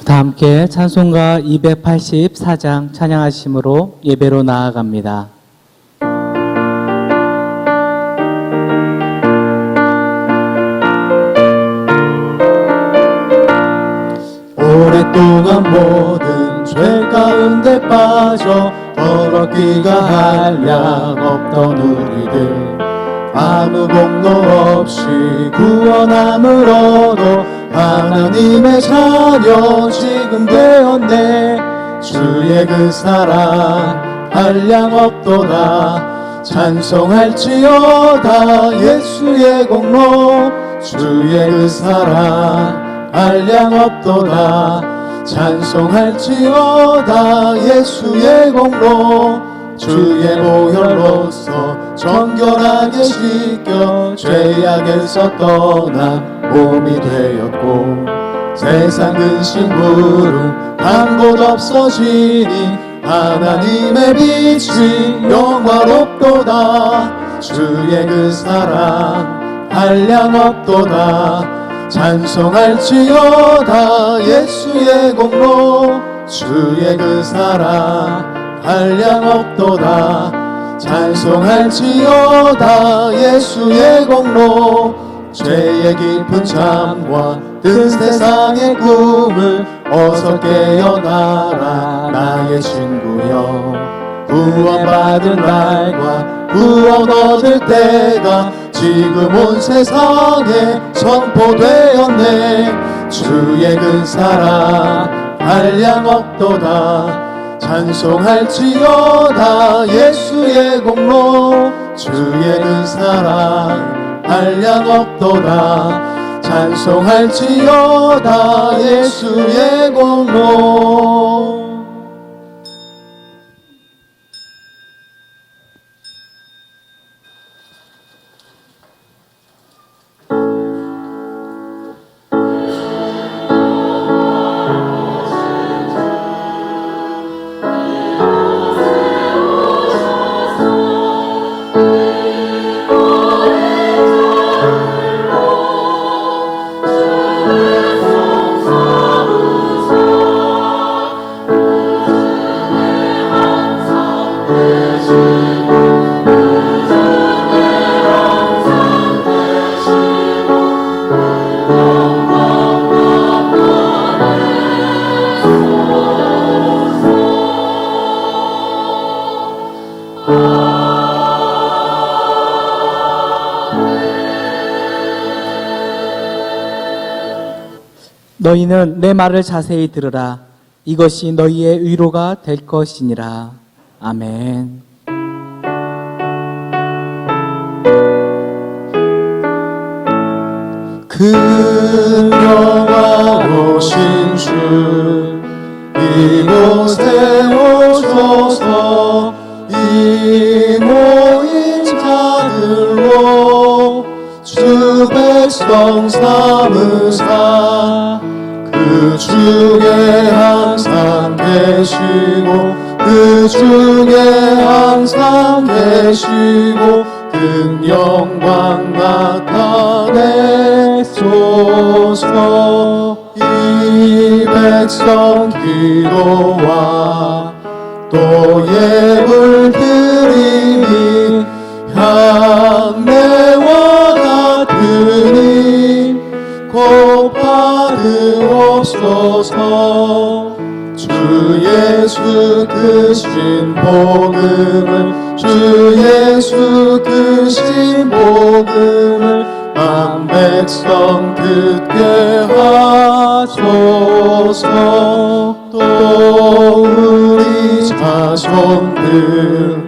다 함께 찬송가 284장 찬양하심으로 예배로 나아갑니다. 오랫동안 모든 죄 가운데 빠져 더럽기가 한량 없던 우리들 아무 공로 없이 구원함을 얻어 하나님의 자녀 지금 되었네. 주의 그 사랑 한량 없도다. 찬송할지어다 예수의 공로. 주의 그 사랑 한량 없도다. 찬송할지어다 예수의 공로. 주의 보혈로서 정결하게 씻겨 죄악에서 떠나 몸이 되었고 세상 근심 부름 한 곳 없어지니 하나님의 빛이 영화롭도다. 주의 그 사랑 한량 없도다. 찬송할지어다 예수의 공로. 주의 그 사랑 한량 없도다. 찬송할지어다 예수의 공로. 죄의 깊은 잠과 뜬 세상의 꿈을 어서 깨어나라 나의 친구여. 구원받을 날과 구원 얻을 때가 지금 온 세상에 선포되었네. 주의 그 사랑 한량 없도다. 찬송할지어다 예수의 공로. 주의 그 사랑 한량 없도다. 찬송할지어다 예수의 공로. 너희는 내 말을 자세히 들으라. 이것이 너희의 위로가 될 것이니라. 아멘. 큰 영화로신 주 이곳에 오셔서 이 모인 자들로 주 백성 삼으사 그 중에 항상 계시고 그 중에 항상 계시고 큰 영광 나타내소서. 이 백성 기도와 또 예물 드림이 향내와 같으니 곧 받으옵소서. 주 예수 크신 복음을 주 예수 크신 복음을 만 백성 듣게 하소서. 또 우리 자손들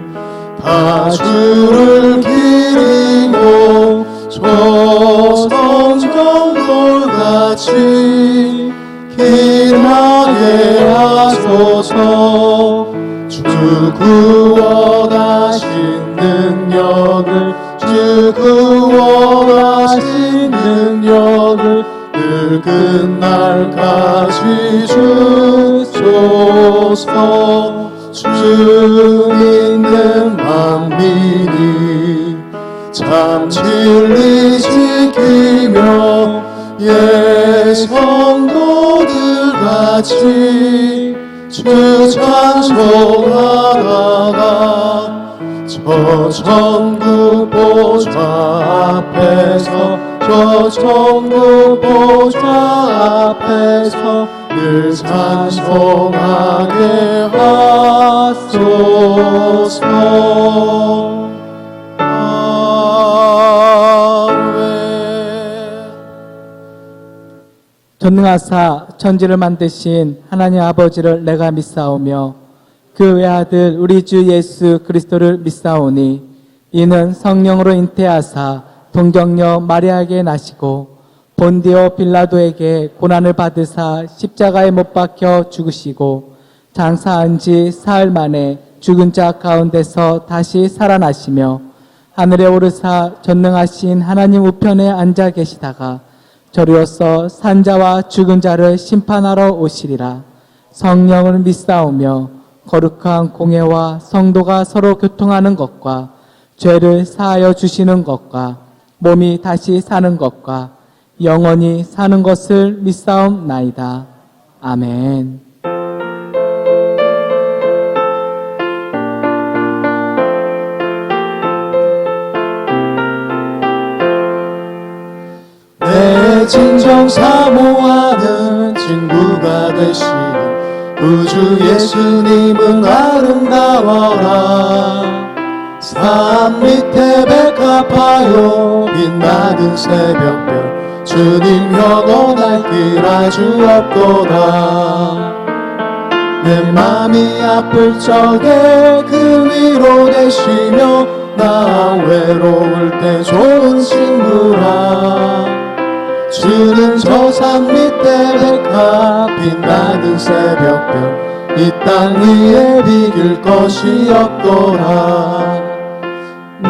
다 주를 기리고 조성정돌같이 길하게 하소서. 주 구원하신 능력을 주 구원하신 능력을 늘 끝날까지 주소서. 주 믿는 만민이 참 진리 지키며 예 성도들 같이 주 찬송하다가 저 천국 보좌 앞에서 저 천국 보좌 앞에서 늘 찬송하게 하소서. 아멘. 전능하사 천지를 만드신 하나님 아버지를 내가 믿사오며 그 외아들 우리 주 예수 그리스도를 믿사오니 이는 성령으로 잉태하사 동정녀 마리아에게 나시고 본디오 빌라도에게 고난을 받으사 십자가에 못 박혀 죽으시고 장사한 지 사흘 만에 죽은 자 가운데서 다시 살아나시며 하늘에 오르사 전능하신 하나님 우편에 앉아 계시다가 저리로서 산자와 죽은 자를 심판하러 오시리라. 성령을 믿사오며 거룩한 공회와 성도가 서로 교통하는 것과 죄를 사하여 주시는 것과 몸이 다시 사는 것과 영원히 사는 것을 믿사옵나이다. 아멘. 내 진정 사모하는 친구가 되시는 구주 예수님은 아름다워라. 산 밑에 백합하여 빛나는 새벽별 주님 현원할 길 아주 없도다. 내 맘이 아플 적에 그 위로 되시며 나 외로울 때 좋은 친구라. 주는 저 산 밑에 백합 빛나는 새벽별 이 땅 위에 비길 것이 없도다.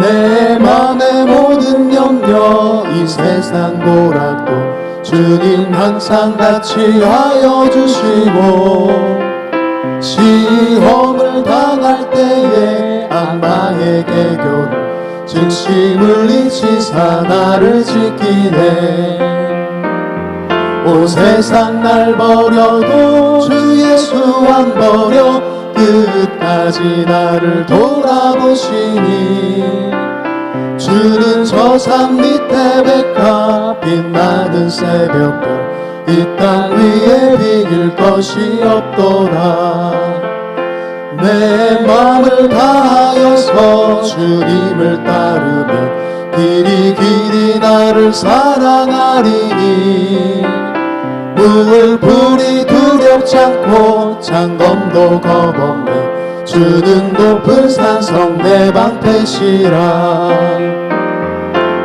내 맘의 모든 염려 이 세상 고락도 주님 항상 같이 하여 주시고 시험을 당할 때에 악마에게 교를 증심을 잊히사 나를 지키네. 온 세상 날 버려도 주 예수 안 버려 끝까지 나를 돌아보시니 주는 저 산 밑에 백합 빛나는 새벽별 이 땅 위에 비길 것이 없도다. 내 마음을 다하여서 주님을 따르면 길이 길이 나를 사랑하리니 물 불이 두렵지 않고 창검도 겁없네. 주는 높은 산성 내 방패시라.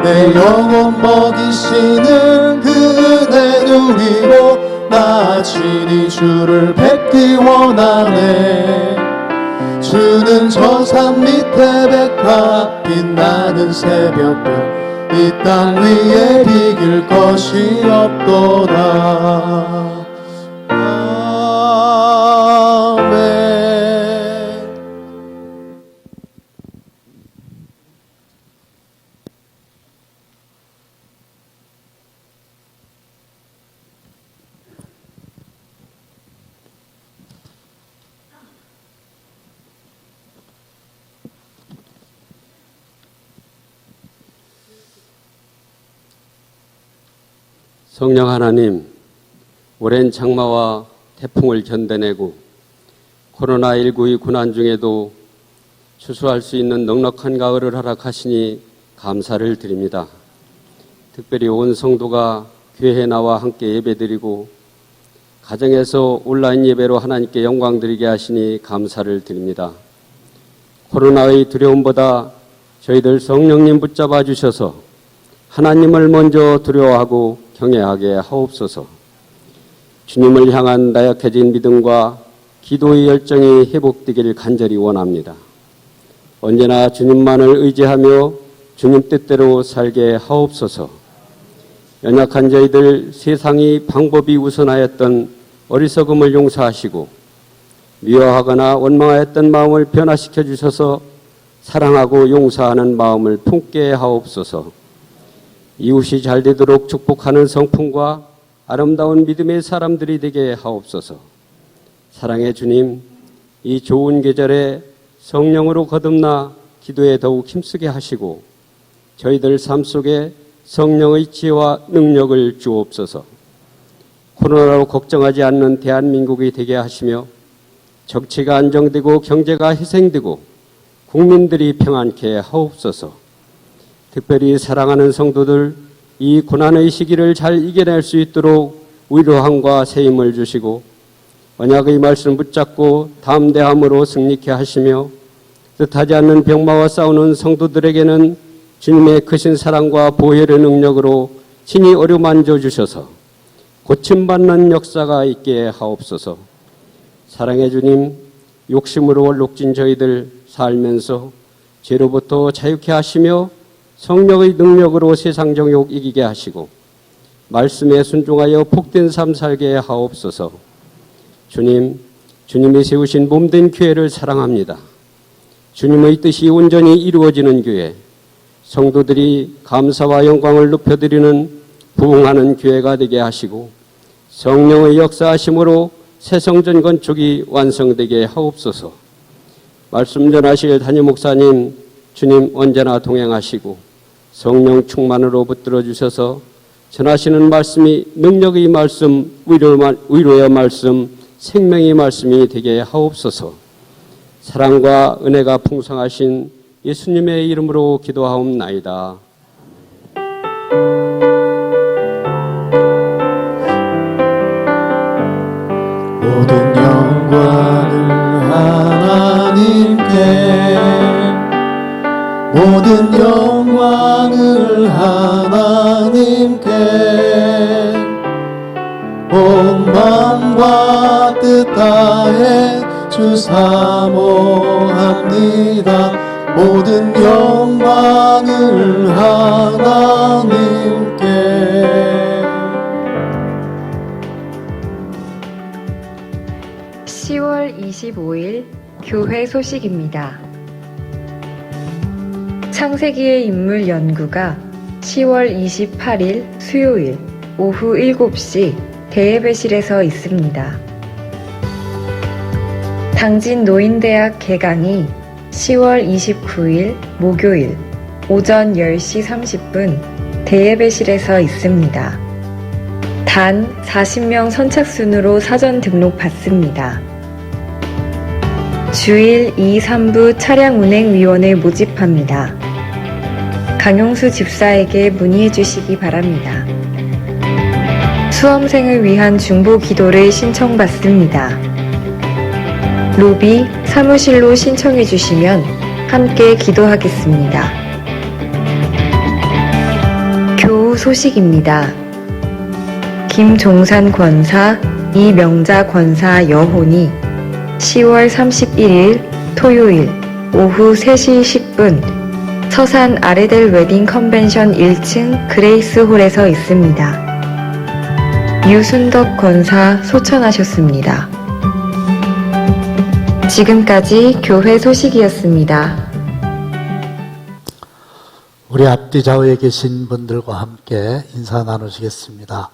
내 영혼 먹이시는 그 은혜 누리고 나 친히 주를 뵙기 원하네. 주는 저 산 밑에 백합 빛나는 새벽별 이 땅 위에 비길 것이 없도다. 아멘. 성령 하나님, 오랜 장마와 태풍을 견뎌내고 코로나19의 고난 중에도 추수할 수 있는 넉넉한 가을을 허락하시니 감사를 드립니다. 특별히 온 성도가 교회에 나와 함께 예배드리고 가정에서 온라인 예배로 하나님께 영광 드리게 하시니 감사를 드립니다. 코로나의 두려움보다 저희들 성령님 붙잡아 주셔서 하나님을 먼저 두려워하고 경외하게 하옵소서. 주님을 향한 나약해진 믿음과 기도의 열정이 회복되기를 간절히 원합니다. 언제나 주님만을 의지하며 주님 뜻대로 살게 하옵소서. 연약한 저희들 세상이 방법이 우선하였던 어리석음을 용서하시고 미워하거나 원망하였던 마음을 변화시켜 주셔서 사랑하고 용서하는 마음을 품게 하옵소서. 이웃이 잘 되도록 축복하는 성품과 아름다운 믿음의 사람들이 되게 하옵소서. 사랑의 주님, 이 좋은 계절에 성령으로 거듭나 기도에 더욱 힘쓰게 하시고 저희들 삶 속에 성령의 지혜와 능력을 주옵소서. 코로나로 걱정하지 않는 대한민국이 되게 하시며 정치가 안정되고 경제가 희생되고 국민들이 평안케 하옵소서. 특별히 사랑하는 성도들 이 고난의 시기를 잘 이겨낼 수 있도록 위로함과 세임을 주시고 언약의 말씀을 붙잡고 담대함으로 승리케 하시며 뜻하지 않는 병마와 싸우는 성도들에게는 주님의 크신 사랑과 보혈의 능력으로 친히 어루만져 주셔서 고침받는 역사가 있게 하옵소서. 사랑의 주님, 욕심으로 녹진 저희들 살면서 죄로부터 자유케 하시며 성령의 능력으로 세상 정욕 이기게 하시고 말씀에 순종하여 복된 삶 살게 하옵소서. 주님, 주님이 세우신 몸된 교회를 사랑합니다. 주님의 뜻이 온전히 이루어지는 교회, 성도들이 감사와 영광을 높여드리는 부흥하는 교회가 되게 하시고 성령의 역사하심으로 새 성전 건축이 완성되게 하옵소서. 말씀 전하실 담임 목사님, 주님 언제나 동행하시고 성령 충만으로 붙들어 주셔서 전하시는 말씀이 능력의 말씀, 위로의 말씀, 생명의 말씀이 되게 하옵소서. 사랑과 은혜가 풍성하신 예수님의 이름으로 기도하옵나이다. 모든 영광을 하나님께, 모든 영광을 하나님께, 온 마음과 뜻 다해 주 사모합니다. 모든 영광을 하나님께. 10월 25일 교회 소식입니다. 창세기의 인물 연구가 10월 28일 수요일 오후 7시 대예배실에서 있습니다. 당진 노인대학 개강이 10월 29일 목요일 오전 10시 30분 대예배실에서 있습니다. 단 40명 선착순으로 사전 등록 받습니다. 주일 2, 3부 차량 운행위원회 모집합니다. 강용수 집사에게 문의해 주시기 바랍니다. 수험생을 위한 중보 기도를 신청받습니다. 로비, 사무실로 신청해 주시면 함께 기도하겠습니다. 교우 소식입니다. 김종산 권사, 이명자 권사 여혼이 10월 31일 토요일 오후 3시 10분 서산 아레델 웨딩 컨벤션 1층 그레이스홀에서 있습니다. 유순덕 권사 소천하셨습니다. 지금까지 교회 소식이었습니다. 우리 앞뒤 좌우에 계신 분들과 함께 인사 나누시겠습니다.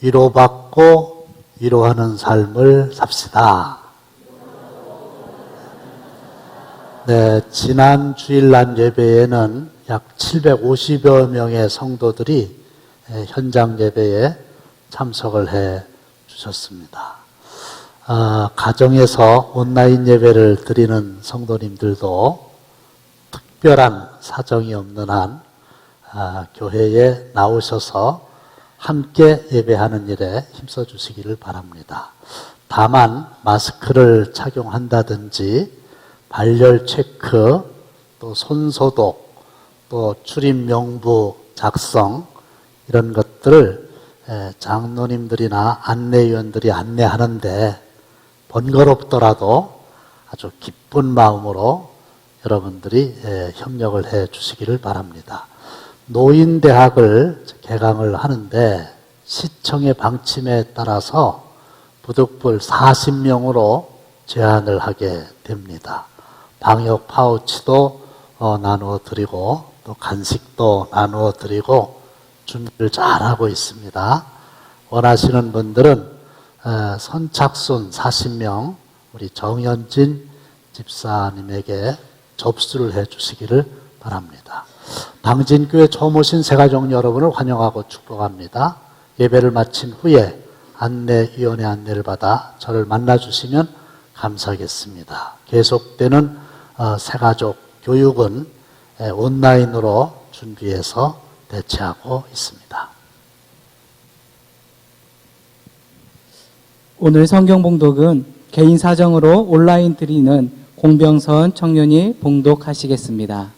위로받고 위로하는 삶을 삽시다. 네, 지난 주일날 예배에는 약 750여 명의 성도들이 현장 예배에 참석을 해 주셨습니다. 가정에서 온라인 예배를 드리는 성도님들도 특별한 사정이 없는 한 교회에 나오셔서 함께 예배하는 일에 힘써 주시기를 바랍니다. 다만 마스크를 착용한다든지 발열 체크, 또 손소독, 또 출입 명부 작성 이런 것들을 장로님들이나 안내위원들이 안내하는데 번거롭더라도 아주 기쁜 마음으로 여러분들이 협력을 해 주시기를 바랍니다. 노인대학을 개강을 하는데 시청의 방침에 따라서 부득불 40명으로 제한을 하게 됩니다. 방역 파우치도 나누어 드리고 또 간식도 나누어 드리고 준비를 잘하고 있습니다. 원하시는 분들은 선착순 40명 우리 정현진 집사님에게 접수를 해 주시기를 바랍니다. 당진교회 처음 오신 새가족 여러분을 환영하고 축복합니다. 예배를 마친 후에 안내위원회 안내를 받아 저를 만나주시면 감사하겠습니다. 계속되는 새가족 교육은 온라인으로 준비해서 대체하고 있습니다. 오늘 성경 봉독은 개인 사정으로 온라인 드리는 공병선 청년이 봉독하시겠습니다.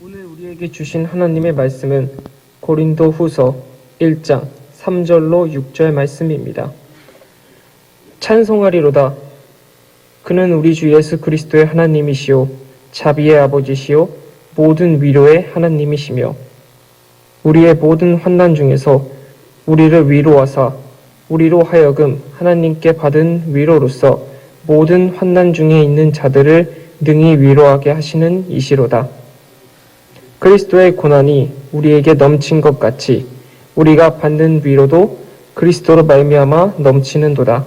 오늘 우리에게 주신 하나님의 말씀은 고린도 후서 1장 3절로 6절 말씀입니다. 찬송하리로다. 그는 우리 주 예수 그리스도의 하나님이시요 자비의 아버지시요 모든 위로의 하나님이시며 우리의 모든 환난 중에서 우리를 위로하사 우리로 하여금 하나님께 받은 위로로서 모든 환난 중에 있는 자들을 능히 위로하게 하시는 이시로다. 그리스도의 고난이 우리에게 넘친 것 같이 우리가 받는 위로도 그리스도로 말미암아 넘치는도다.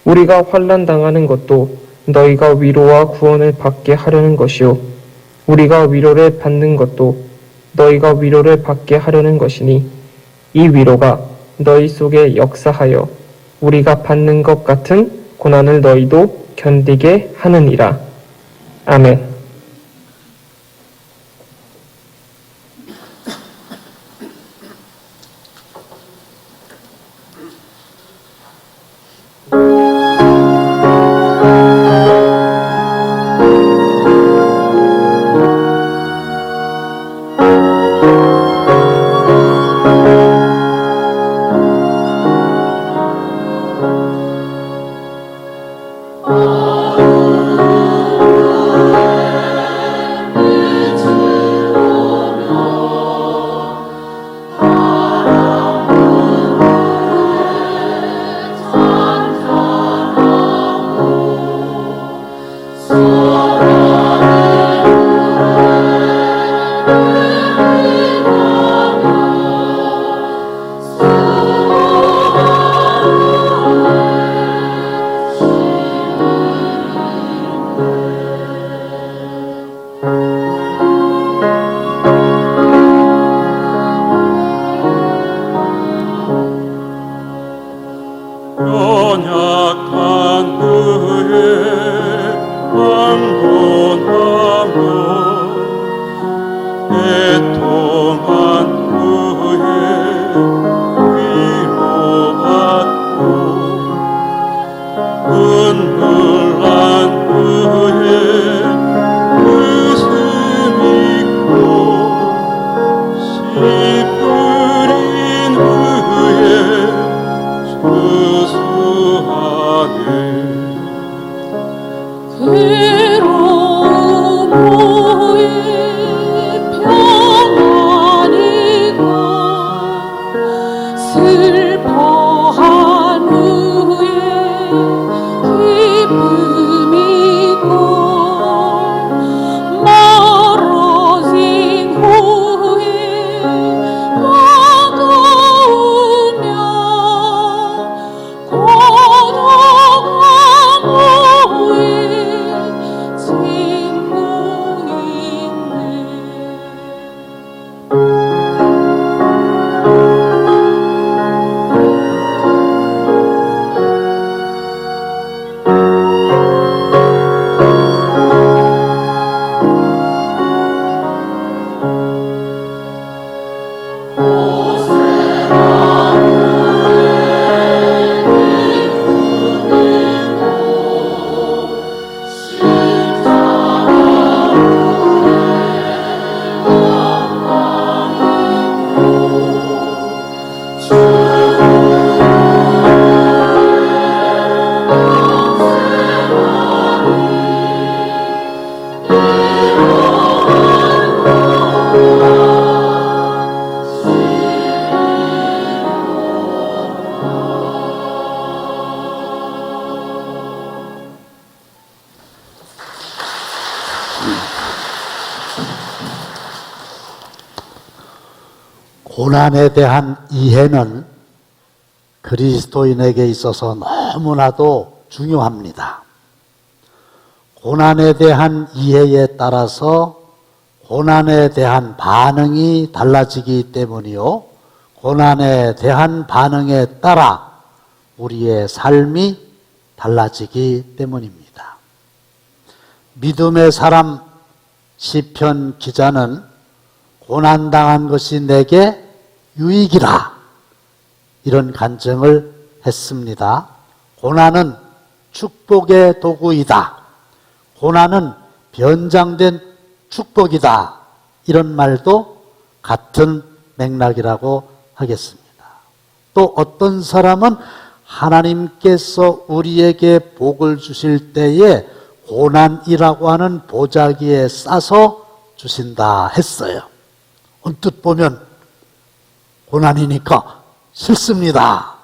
우리가 환난 당하는 것도 너희가 위로와 구원을 받게 하려는 것이요 우리가 위로를 받는 것도 너희가 위로를 받게 하려는 것이니 이 위로가 너희 속에 역사하여 우리가 받는 것 같은 고난을 너희도 견디게 하느니라. 아멘. 연약한 그의 강건함을 애통한 그의 위로받고 눈물 난 그의 웃음 있고 씨 뿌린 그의 수수하네. 괴로움의 평안이가 슬퍼한 후에 기쁨이고 멀어진 후에 반가우며 고독한 후에 친구인데 고난에 대한 이해는 그리스도인에게 있어서 너무나도 중요합니다. 고난에 대한 이해에 따라서 고난에 대한 반응이 달라지기 때문이요. 고난에 대한 반응에 따라 우리의 삶이 달라지기 때문입니다. 믿음의 사람 시편 기자는 고난당한 것이 내게 유익이라 이런 간증을 했습니다. 고난은 축복의 도구이다. 고난은 변장된 축복이다. 이런 말도 같은 맥락이라고 하겠습니다. 또 어떤 사람은 하나님께서 우리에게 복을 주실 때에 고난이라고 하는 보자기에 싸서 주신다 했어요. 언뜻 보면 고난이니까 싫습니다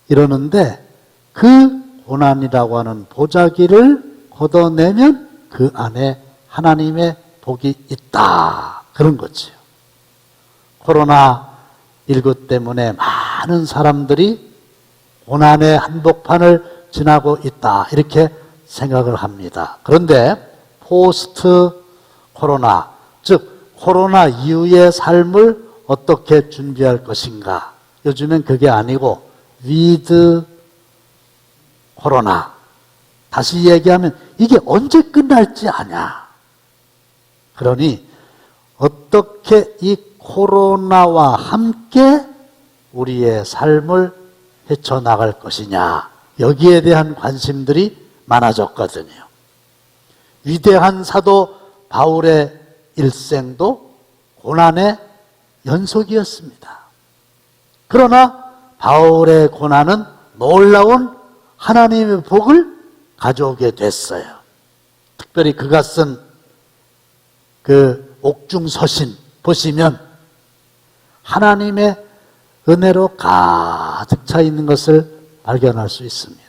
이러는데 그 고난이라고 하는 보자기를 걷어내면 그 안에 하나님의 복이 있다 그런 거지요. 코로나19 때문에 많은 사람들이 고난의 한복판을 지나고 있다 이렇게 생각을 합니다. 그런데 포스트 코로나, 즉 코로나 이후의 삶을 어떻게 준비할 것인가? 요즘엔 그게 아니고 위드 코로나. 다시 얘기하면 이게 언제 끝날지 아냐. 그러니 어떻게 이 코로나와 함께 우리의 삶을 헤쳐나갈 것이냐. 여기에 대한 관심들이 많아졌거든요. 위대한 사도 바울의 일생도 고난의 연속이었습니다. 그러나 바울의 고난은 놀라운 하나님의 복을 가져오게 됐어요. 특별히 그가 쓴 그 옥중서신 보시면 하나님의 은혜로 가득 차 있는 것을 발견할 수 있습니다.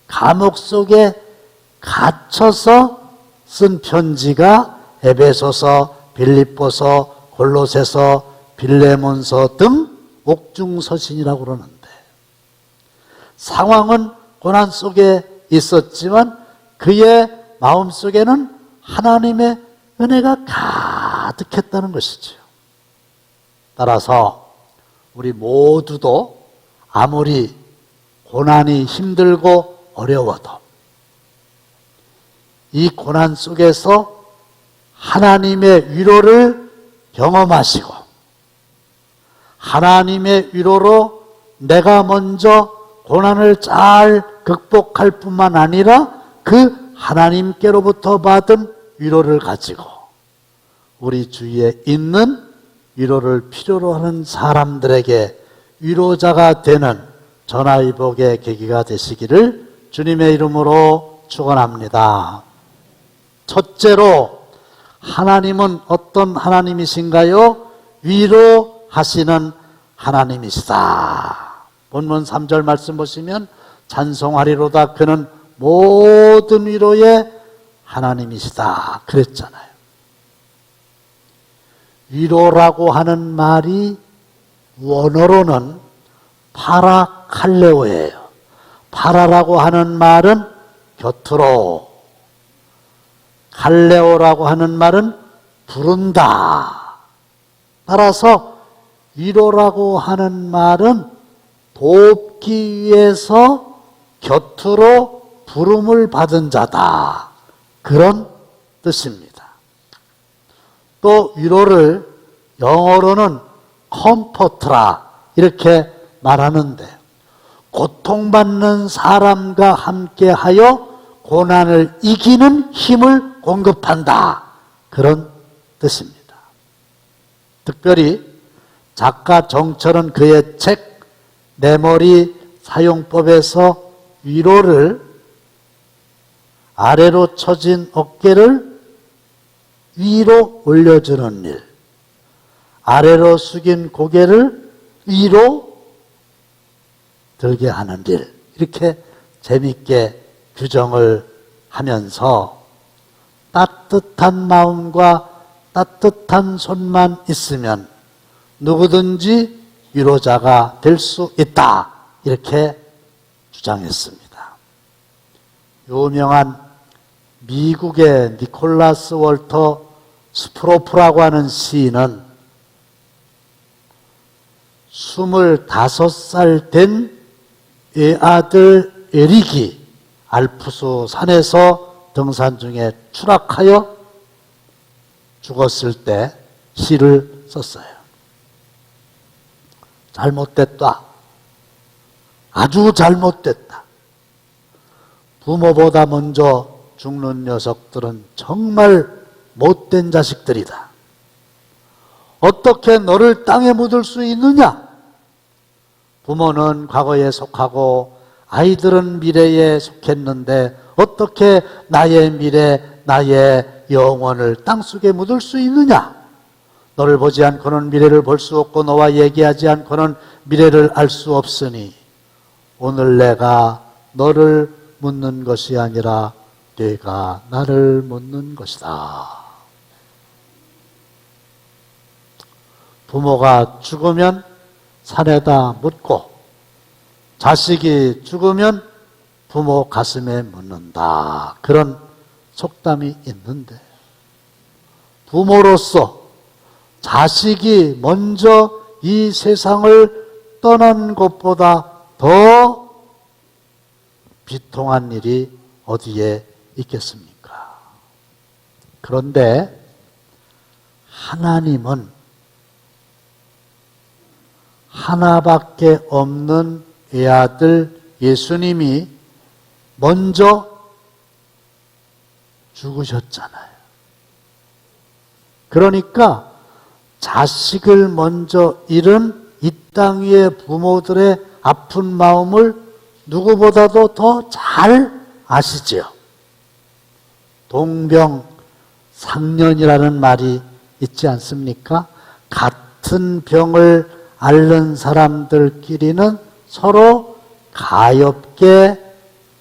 감옥 속에 갇혀서 쓴 편지가 에베소서, 빌립보서, 골로새서, 빌레몬서 등 옥중서신이라고 그러는데 상황은 고난 속에 있었지만 그의 마음속에는 하나님의 은혜가 가득했다는 것이죠. 따라서 우리 모두도 아무리 고난이 힘들고 어려워도 이 고난 속에서 하나님의 위로를 경험하시고 하나님의 위로로 내가 먼저 고난을 잘 극복할 뿐만 아니라 그 하나님께로부터 받은 위로를 가지고 우리 주위에 있는 위로를 필요로 하는 사람들에게 위로자가 되는 전화위복의 계기가 되시기를 주님의 이름으로 축원합니다. 첫째로 하나님은 어떤 하나님이신가요? 위로하시는 하나님이시다. 본문 3절 말씀 보시면 찬송하리로다 그는 모든 위로의 하나님이시다 그랬잖아요. 위로라고 하는 말이 원어로는 파라칼레오예요. 파라라고 하는 말은 곁으로, 칼레오라고 하는 말은 부른다. 따라서 위로라고 하는 말은 돕기 위해서 곁으로 부름을 받은 자다. 그런 뜻입니다. 또 위로를 영어로는 컴포트라 이렇게 말하는데 고통받는 사람과 함께하여 고난을 이기는 힘을 공급한다. 그런 뜻입니다. 특별히 작가 정철은 그의 책 내 머리 사용법에서 위로를 아래로 처진 어깨를 위로 올려주는 일, 아래로 숙인 고개를 위로 들게 하는 일, 이렇게 재미있게 규정을 하면서 따뜻한 마음과 따뜻한 손만 있으면 누구든지 위로자가 될 수 있다. 이렇게 주장했습니다. 유명한 미국의 니콜라스 월터 스프로프라고 하는 시인은 25살 된 외아들 에릭이 알프스 산에서 등산 중에 추락하여 죽었을 때 시를 썼어요. 잘못됐다. 아주 잘못됐다. 부모보다 먼저 죽는 녀석들은 정말 못된 자식들이다. 어떻게 너를 땅에 묻을 수 있느냐? 부모는 과거에 속하고 아이들은 미래에 속했는데 어떻게 나의 미래, 나의 영혼을 땅속에 묻을 수 있느냐? 너를 보지 않고는 미래를 볼 수 없고 너와 얘기하지 않고는 미래를 알 수 없으니 오늘 내가 너를 묻는 것이 아니라 네가 나를 묻는 것이다. 부모가 죽으면 산에다 묻고 자식이 죽으면 부모 가슴에 묻는다. 그런 속담이 있는데 부모로서 자식이 먼저 이 세상을 떠난 것보다 더 비통한 일이 어디에 있겠습니까? 그런데 하나님은 하나밖에 없는 외아들 예수님이 먼저 죽으셨잖아요. 그러니까 자식을 먼저 잃은 이 땅 위의 부모들의 아픈 마음을 누구보다도 더 잘 아시지요. 동병상련이라는 말이 있지 않습니까? 같은 병을 앓는 사람들끼리는 서로 가엾게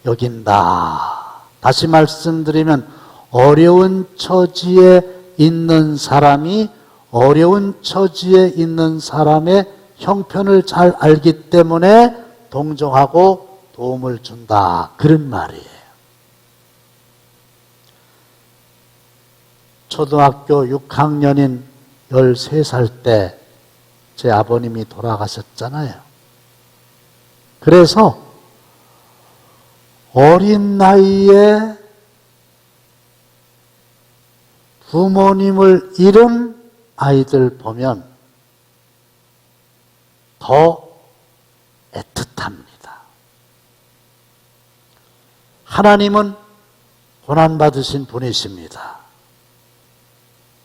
여긴다. 다시 말씀드리면 어려운 처지에 있는 사람이 어려운 처지에 있는 사람의 형편을 잘 알기 때문에 동정하고 도움을 준다. 그런 말이에요. 초등학교 6학년인 13살 때 제 아버님이 돌아가셨잖아요. 그래서 어린 나이에 부모님을 잃은 아이들 보면 더 애틋합니다. 하나님은 고난받으신 분이십니다.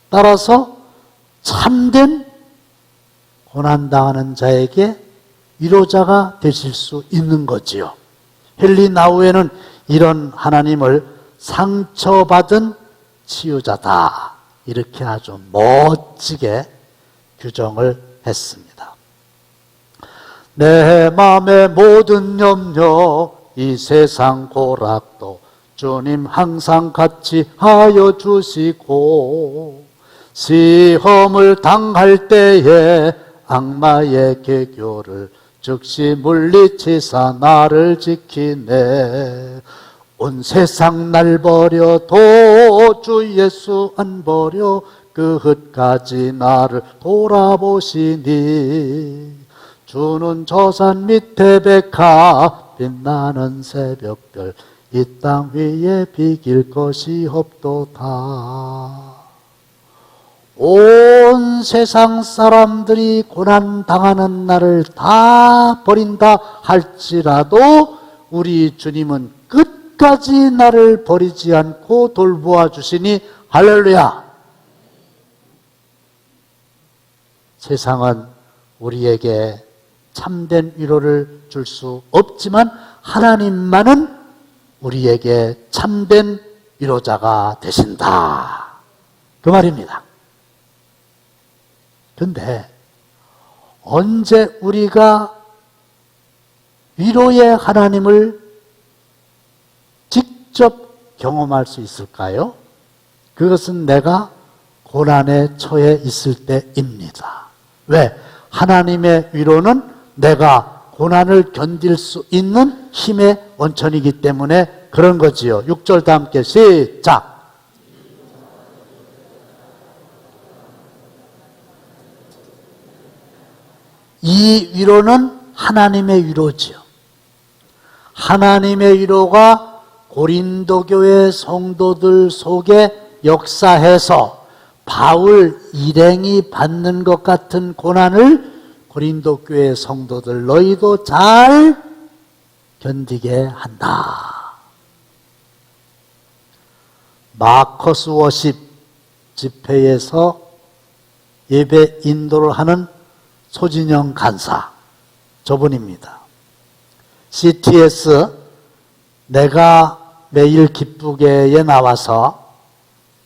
따라서 참된 고난당하는 자에게 위로자가 되실 수 있는 거지요. 헨리 나우에는 이런 하나님을 상처받은 치유자다. 이렇게 아주 멋지게 규정을 했습니다. 내 마음의 모든 염려, 이 세상 고락도 주님 항상 같이 하여 주시고 시험을 당할 때에 악마의 계교를 즉시 물리치사 나를 지키네. 온 세상 날 버려도 주 예수 안 버려 끝까지 나를 돌아보시니. 주는 저 산 밑에 백화 빛나는 새벽별 이 땅 위에 비길 것이 없도다. 온 세상 사람들이 고난당하는 날을 다 버린다 할지라도 우리 주님은 끝까지 나를 버리지 않고 돌보아 주시니 할렐루야. 세상은 우리에게 참된 위로를 줄 수 없지만 하나님만은 우리에게 참된 위로자가 되신다. 그 말입니다. 근데 언제 우리가 위로의 하나님을 직접 경험할 수 있을까요? 그것은 내가 고난에 처해 있을 때입니다. 왜? 하나님의 위로는 내가 고난을 견딜 수 있는 힘의 원천이기 때문에 그런 거지요. 6절 다 함께 시작. 이 위로는 하나님의 위로지요. 하나님의 위로가 고린도 교회 성도들 속에 역사해서 바울 일행이 받는 것 같은 고난을 고린도 교회 성도들 너희도 잘 견디게 한다. 마커스 워십 집회에서 예배 인도를 하는 소진영 간사, 저분입니다. CTS 내가 매일 기쁘게에 나와서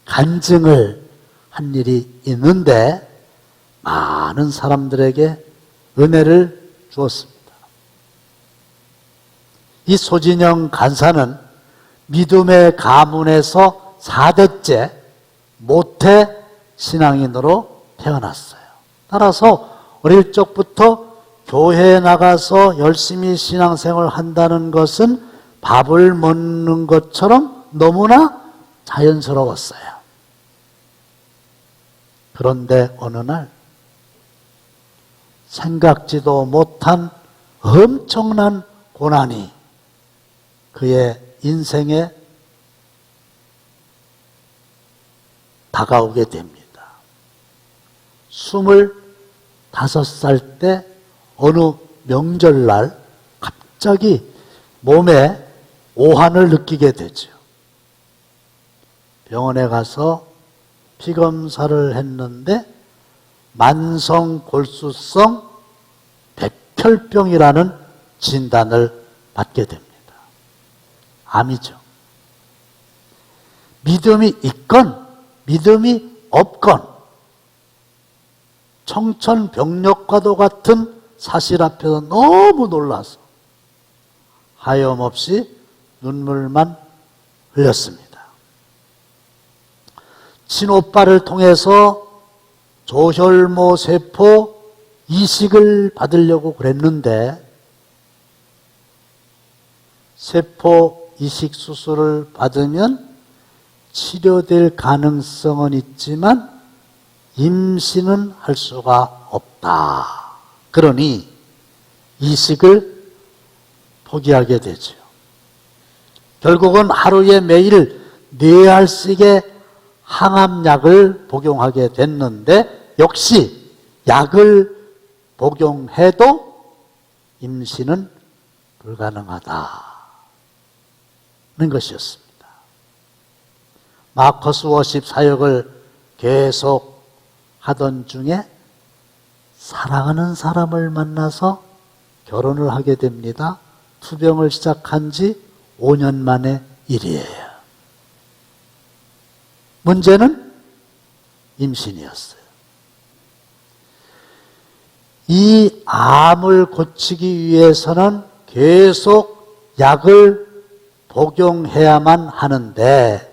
간증을 한 일이 있는데 많은 사람들에게 은혜를 주었습니다. 이 소진영 간사는 믿음의 가문에서 4대째 모태 신앙인으로 태어났어요. 따라서 어릴 적부터 교회에 나가서 열심히 신앙생활을 한다는 것은 밥을 먹는 것처럼 너무나 자연스러웠어요. 그런데 어느 날 생각지도 못한 엄청난 고난이 그의 인생에 다가오게 됩니다. 25살 때 어느 명절날 갑자기 몸에 오한을 느끼게 되죠. 병원에 가서 피검사를 했는데 만성골수성 백혈병이라는 진단을 받게 됩니다. 암이죠. 믿음이 있건 믿음이 없건 청천벽력과도 같은 사실 앞에서 너무 놀라서 하염없이 눈물만 흘렸습니다. 친오빠를 통해서 조혈모 세포 이식을 받으려고 그랬는데 세포 이식 수술을 받으면 치료될 가능성은 있지만 임신은 할 수가 없다. 그러니 이식을 포기하게 되죠. 결국은 하루에 매일 4알씩의 항암약을 복용하게 됐는데 역시 약을 복용해도 임신은 불가능하다는 것이었습니다. 마커스 워십 사역을 계속 하던 중에 사랑하는 사람을 만나서 결혼을 하게 됩니다. 투병을 시작한 지 5년 만의 일이에요. 문제는 임신이었어요. 이 암을 고치기 위해서는 계속 약을 복용해야만 하는데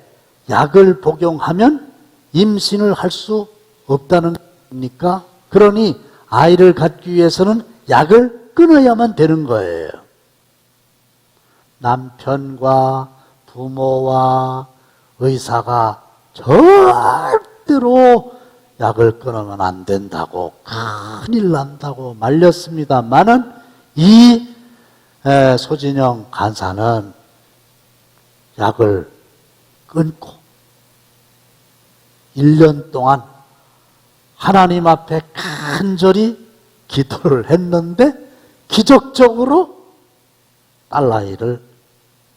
약을 복용하면 임신을 할 수 없다는 겁니까? 그러니 아이를 갖기 위해서는 약을 끊어야만 되는 거예요. 남편과 부모와 의사가 절대로 약을 끊으면 안 된다고 큰일 난다고 말렸습니다만은 이 소진영 간사는 약을 끊고 1년 동안 하나님 앞에 간절히 기도를 했는데 기적적으로 딸아이를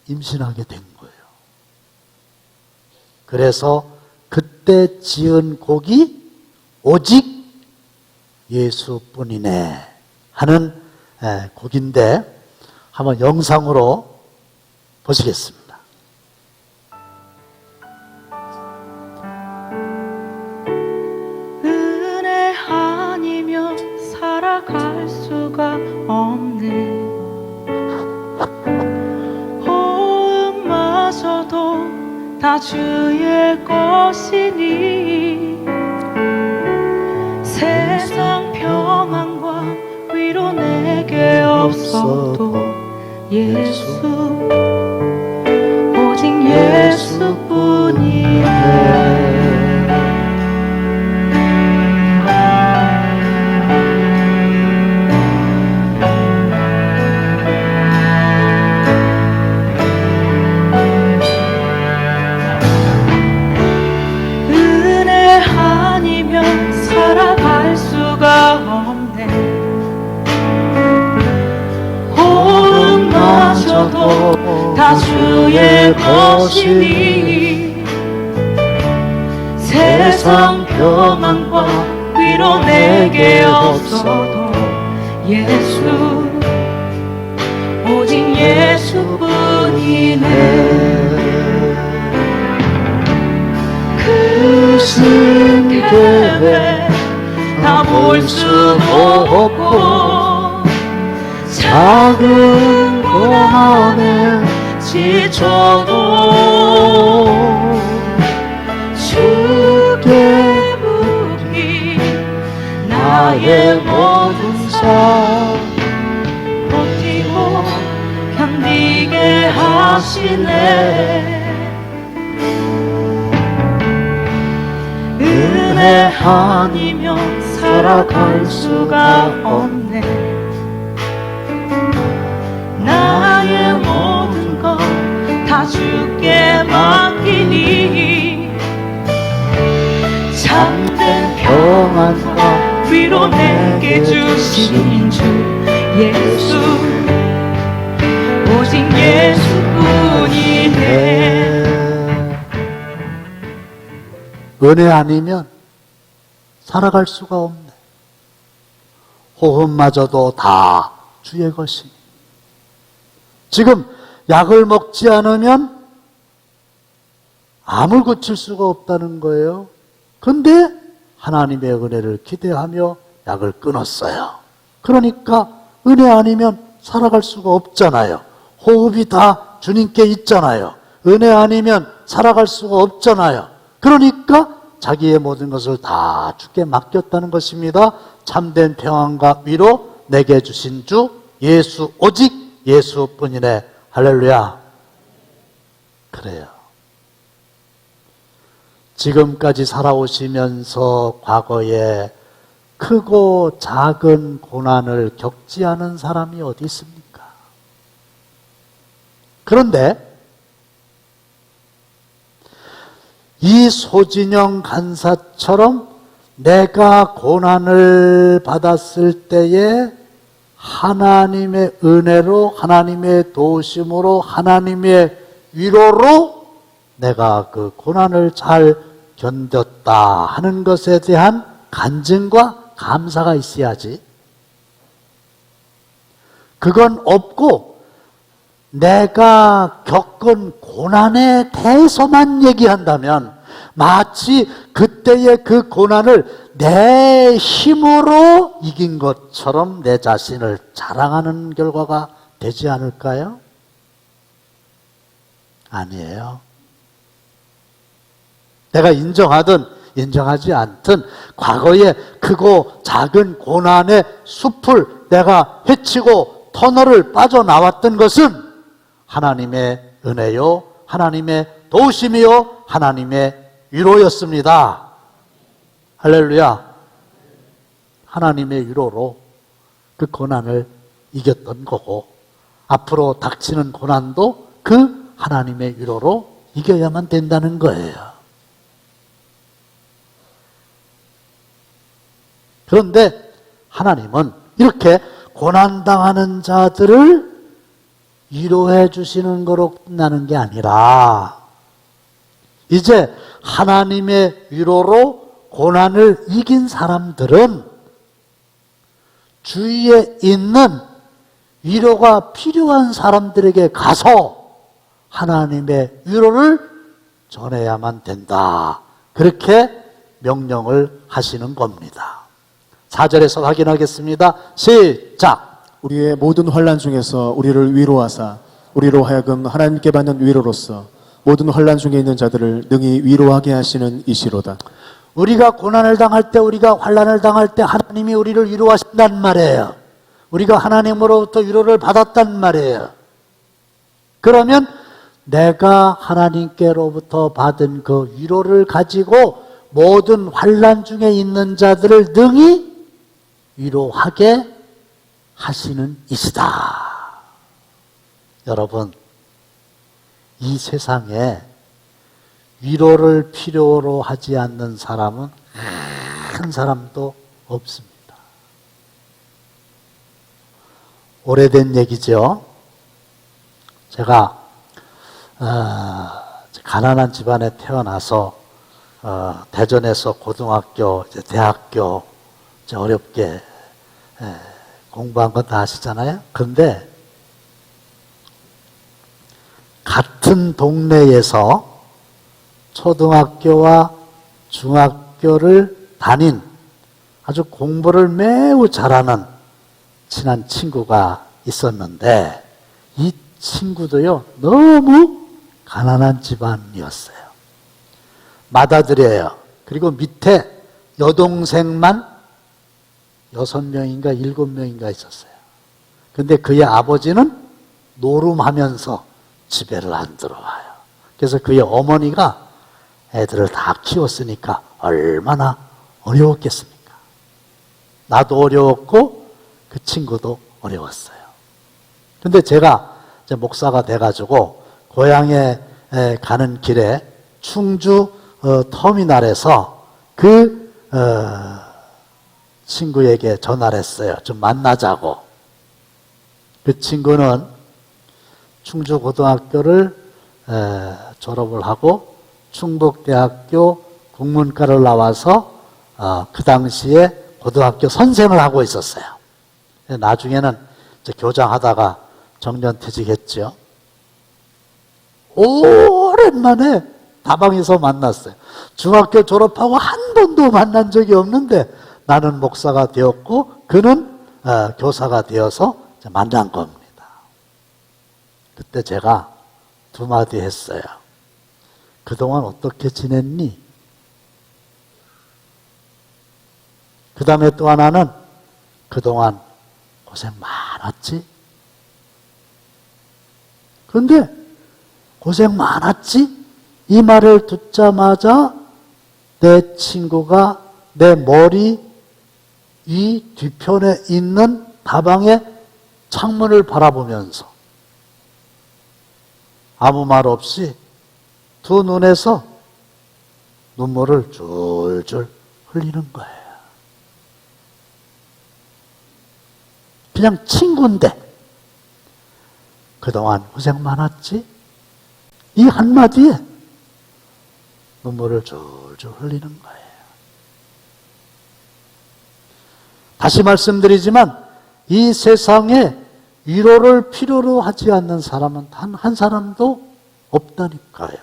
임신하게 된 거예요. 그래서 그때 지은 곡이 오직 예수뿐이네 하는 곡인데 한번 영상으로 보시겠습니다. 은혜 아니면 살아갈 수가 없는 호흡마저도 다 주의 것이니 세상 평안과 주위에 없어도 예수 오직 예수뿐이네. 은혜 아니면 살아갈 수가 없네. 호흡마저도 다 주의 것이니 세상 평안과 위로 내게 없어도 예수 오직 예수뿐이네. 큰 계획 다 볼 수 없고 작은 고난에 지쳐도 주께 묻기 나의 모든 삶 버티고 견디게 하시네. 은혜 아니면 살아갈 수가 없네. 나의 모든 것 다 주께 맡기니 참된 평안과 위로 내게 주신 주 예수 오직 예수뿐이네. 은혜 아니면 살아갈 수가 없네. 호흡마저도 다 주의 것이니. 지금 약을 먹지 않으면 암을 고칠 수가 없다는 거예요. 근데 하나님의 은혜를 기대하며 약을 끊었어요. 그러니까 은혜 아니면 살아갈 수가 없잖아요. 호흡이 다 주님께 있잖아요. 은혜 아니면 살아갈 수가 없잖아요. 그러니까 자기의 모든 것을 다 주께 맡겼다는 것입니다. 참된 평안과 위로 내게 주신 주 예수 오직 예수뿐이네. 할렐루야. 그래요. 지금까지 살아오시면서 과거에 크고 작은 고난을 겪지 않은 사람이 어디 있습니까? 그런데 이 소진영 간사처럼 내가 고난을 받았을 때에 하나님의 은혜로, 하나님의 도우심으로, 하나님의 위로로 내가 그 고난을 잘 견뎠다 하는 것에 대한 간증과 감사가 있어야지. 그건 없고 내가 겪은 고난에 대해서만 얘기한다면 마치 그때의 그 고난을 내 힘으로 이긴 것처럼 내 자신을 자랑하는 결과가 되지 않을까요? 아니에요. 내가 인정하든 인정하지 않든 과거에 크고 작은 고난의 숲을 내가 헤치고 터널을 빠져나왔던 것은 하나님의 은혜요, 하나님의 도우심이요, 하나님의 위로였습니다. 할렐루야. 하나님의 위로로 그 고난을 이겼던 거고 앞으로 닥치는 고난도 그 하나님의 위로로 이겨야만 된다는 거예요. 그런데 하나님은 이렇게 고난당하는 자들을 위로해 주시는 거로 끝나는 게 아니라 이제 하나님의 위로로 고난을 이긴 사람들은 주위에 있는 위로가 필요한 사람들에게 가서 하나님의 위로를 전해야만 된다. 그렇게 명령을 하시는 겁니다. 4절에서 확인하겠습니다. 시작. 우리의 모든 환난 중에서 우리를 위로하사 우리로 하여금 하나님께 받는 위로로서 모든 환난 중에 있는 자들을 능히 위로하게 하시는 이시로다. 우리가 고난을 당할 때, 우리가 환난을 당할 때 하나님이 우리를 위로하신단 말이에요. 우리가 하나님으로부터 위로를 받았단 말이에요. 그러면 내가 하나님께로부터 받은 그 위로를 가지고 모든 환난 중에 있는 자들을 능히 위로하게 하시는 이시다. 여러분, 이 세상에 위로를 필요로 하지 않는 사람은 한 사람도 없습니다. 오래된 얘기죠. 제가 가난한 집안에 태어나서 대전에서 고등학교, 대학교 어렵게 공부한 건 다 아시잖아요. 그런데 같은 동네에서 초등학교와 중학교를 다닌 아주 공부를 매우 잘하는 친한 친구가 있었는데 이 친구도요 너무 가난한 집안이었어요. 맏아들이에요. 그리고 밑에 여동생만 6명인가 7명인가 있었어요. 근데 그의 아버지는 노름하면서 집에를 안 들어와요. 그래서 그의 어머니가 애들을 다 키웠으니까 얼마나 어려웠겠습니까? 나도 어려웠고 그 친구도 어려웠어요. 근데 제가 이제 목사가 돼가지고 고향에 가는 길에 충주 터미널에서 그 친구에게 전화를 했어요. 좀 만나자고. 그 친구는 충주고등학교를 졸업을 하고 충북대학교 국문과를 나와서 그 당시에 고등학교 선생을 하고 있었어요. 나중에는 이제 교장하다가 정년퇴직했죠. 오랜만에 다방에서 만났어요. 중학교 졸업하고 한 번도 만난 적이 없는데 나는 목사가 되었고 그는 교사가 되어서 만난 겁니다. 그때 제가 두 마디 했어요. 그동안 어떻게 지냈니? 그 다음에 또 하나는 그동안 고생 많았지? 그런데 고생 많았지? 이 말을 듣자마자 내 친구가 내 머리 이 뒤편에 있는 다방의 창문을 바라보면서 아무 말 없이 두 눈에서 눈물을 줄줄 흘리는 거예요. 그냥 친구인데 그동안 고생 많았지? 이 한마디에 눈물을 줄줄 흘리는 거예요. 다시 말씀드리지만 이 세상에 위로를 필요로 하지 않는 사람은 단 한 사람도 없다니까요.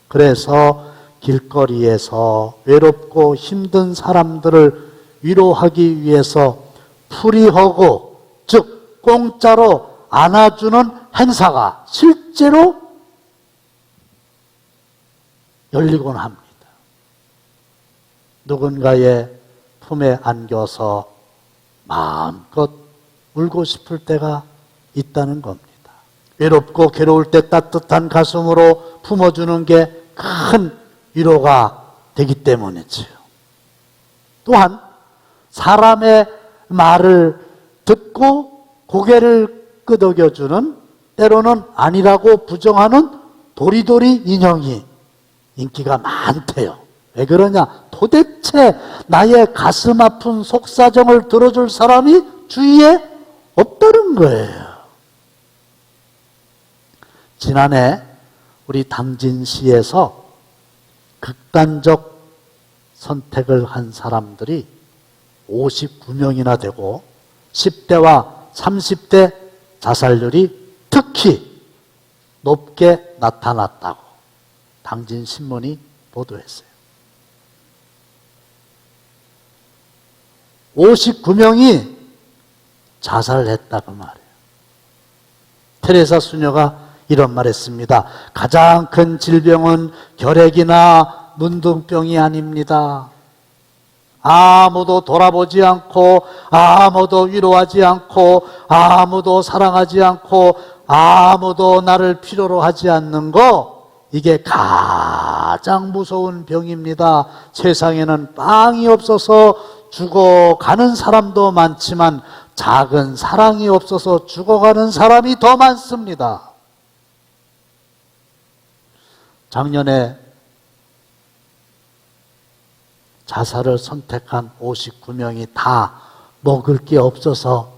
그래서 길거리에서 외롭고 힘든 사람들을 위로하기 위해서 프리허그, 즉 공짜로 안아주는 행사가 실제로 열리곤 합니다. 누군가의 품에 안겨서 마음껏 울고 싶을 때가 있다는 겁니다. 외롭고 괴로울 때 따뜻한 가슴으로 품어주는 게 큰 위로가 되기 때문이지요. 또한 사람의 말을 듣고 고개를 끄덕여주는, 때로는 아니라고 부정하는 도리도리 인형이 인기가 많대요. 왜 그러냐? 도대체 나의 가슴 아픈 속사정을 들어줄 사람이 주위에 없다는 거예요. 지난해 우리 당진시에서 극단적 선택을 한 사람들이 59명이나 되고 10대와 30대 자살률이 특히 높게 나타났다고 당진신문이 보도했어요. 59명이 자살했다고 말해요. 테레사 수녀가 이런 말 했습니다. 가장 큰 질병은 결핵이나 문둥병이 아닙니다. 아무도 돌아보지 않고, 아무도 위로하지 않고, 아무도 사랑하지 않고, 아무도 나를 필요로 하지 않는 거, 이게 가장 무서운 병입니다. 세상에는 빵이 없어서 죽어가는 사람도 많지만 작은 사랑이 없어서 죽어가는 사람이 더 많습니다. 작년에 자살을 선택한 59명이 다 먹을 게 없어서